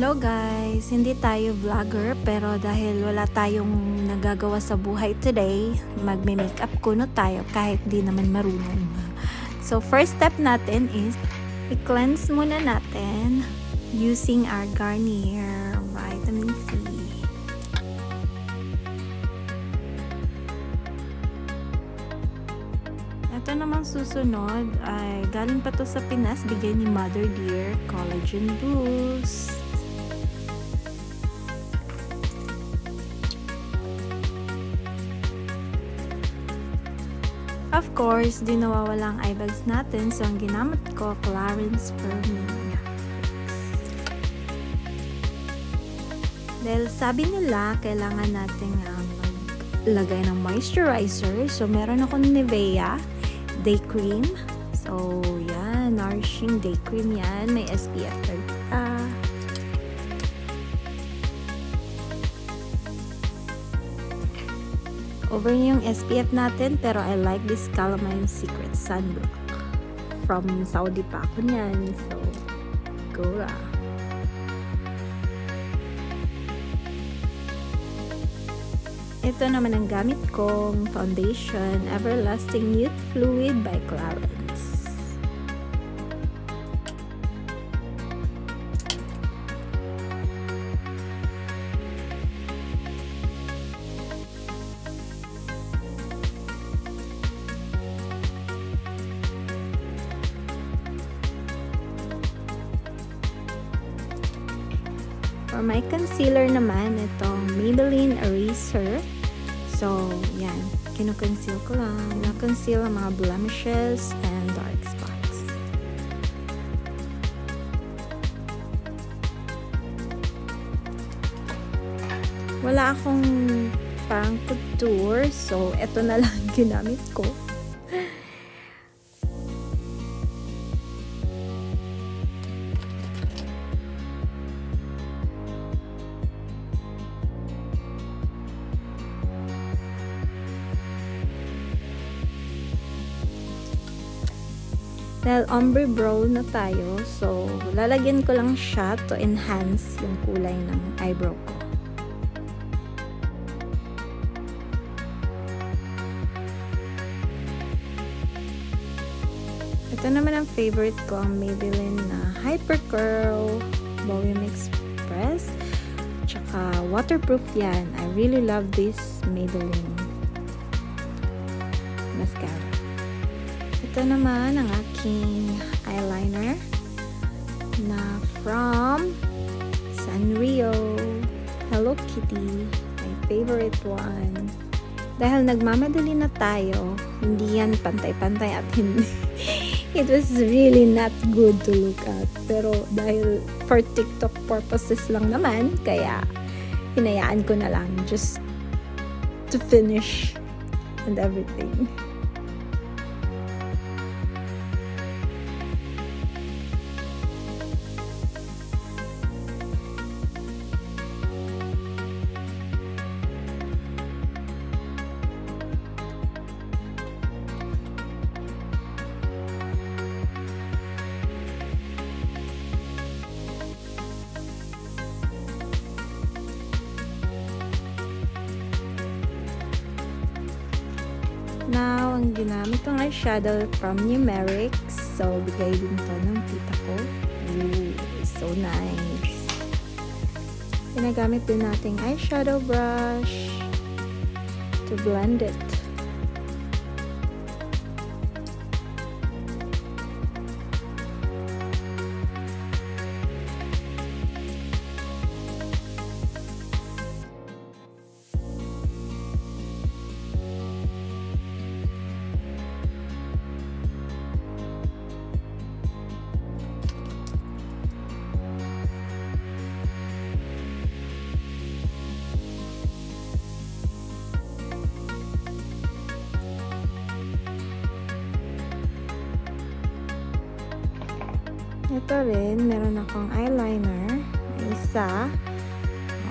Hello guys! Hindi tayo vlogger pero dahil wala tayong nagagawa sa buhay today, magme-makeup kuno tayo kahit di naman marunong. So first step natin is i-cleanse muna natin using our Garnier Vitamin C. Ito namang susunod ay galing pa to sa Pinas, bigay ni Mother Dear Collagen Boost. Of course, di nawawala ang eye bags natin, so ang ginamit ko, Clarins Firming. Dahil sabi nila, kailangan nating maglagay ng moisturizer. So, meron akong Nivea Day Cream. So, yan. Nourishing Day Cream yan. May SPF 30 pa. Over yung SPF natin, pero I like this Calamine Secret Sunblock. From Saudi pa ako niyan. So, go lah. Ito naman ang gamit kong foundation, Everlasting Youth Fluid by Clarins. For my concealer naman, itong Maybelline Eraser. So, yan. Kino-conceal ko lang. Na-conceal ang mga blemishes and dark spots. Wala akong pang couture. So, ito na lang ginamit ko. Dahil ombre brow na tayo, so lalagyan ko lang siya to enhance yung kulay ng eyebrow ko. Ito naman ang favorite ko, ang Maybelline na Hyper Curl Volume Express. Tsaka waterproof yan. I really love this Maybelline mascara. Ito naman ang aking eyeliner na from Sanrio Hello Kitty, my favorite one. Dahil nagmamadali na tayo, hindi yan pantay-pantay at hindi it was really not good to look at. Pero dahil for TikTok purposes lang naman, kaya hinayaan ko na lang just to finish and everything. Now, ang ginamit kong eyeshadow from Numeric. So, bigay din to ng tita ko. Ooh, so nice. Ginagamit din nating eyeshadow brush to blend it. Ito rin, meron akong eyeliner. Isa,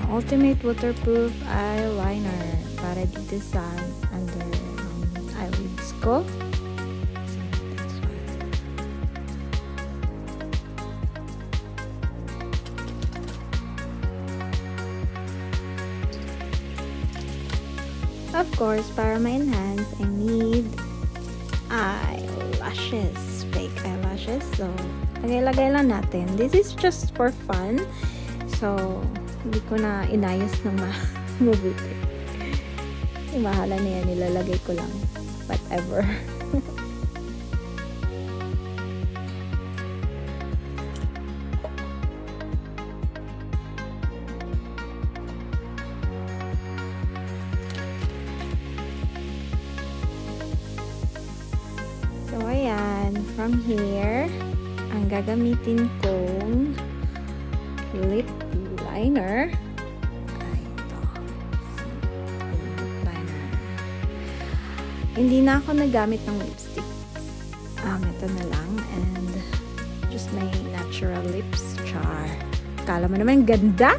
Ultimate Waterproof Eyeliner para dito sa under eyelids ko. course, para ma-enhance, I need eyelashes. Fake eyelashes. So, lagay-lagay lang natin. This is just for fun. So, hindi ko na inayos ng mabuti. Mahala na yan. Nilalagay ko lang. Whatever. So, ayan. From here, ang gagamitin kong lip liner. Ay, ito. Lip liner. Hindi na ako nagamit ng lipstick. Ito na lang. And just my natural lips. Char. Kala mo naman ganda.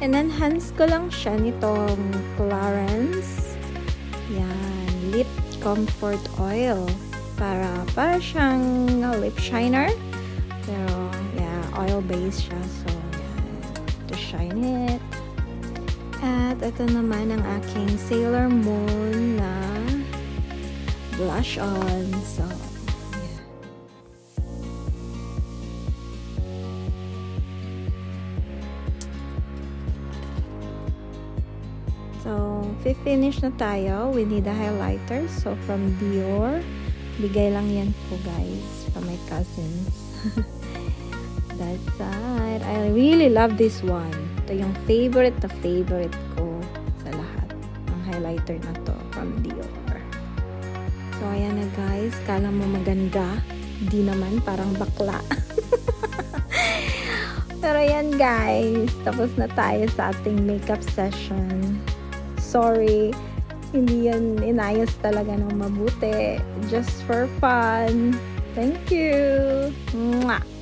And enhance ko lang siya nitong Clarins. Yan. Lip Comfort Oil. Para siyang lip shiner. Pero, yeah, oil-based siya. So, yan. To shine it. At ito naman ang aking Sailor Moon na blush on. So, yeah. So, finish na tayo. We need a highlighter. So, from Dior. Bigay lang yan po, guys. From my cousins. That's it. I really love this one. Ito yung favorite ko sa lahat. Ang highlighter na to from Dior. So, ayan na, guys. Kala mo maganda. Di naman. Parang bakla. Pero yan, guys. Tapos na tayo sa ating makeup session. Sorry, hindi yan inayos talaga ng mabuti. Just for fun. Thank you. Mwah!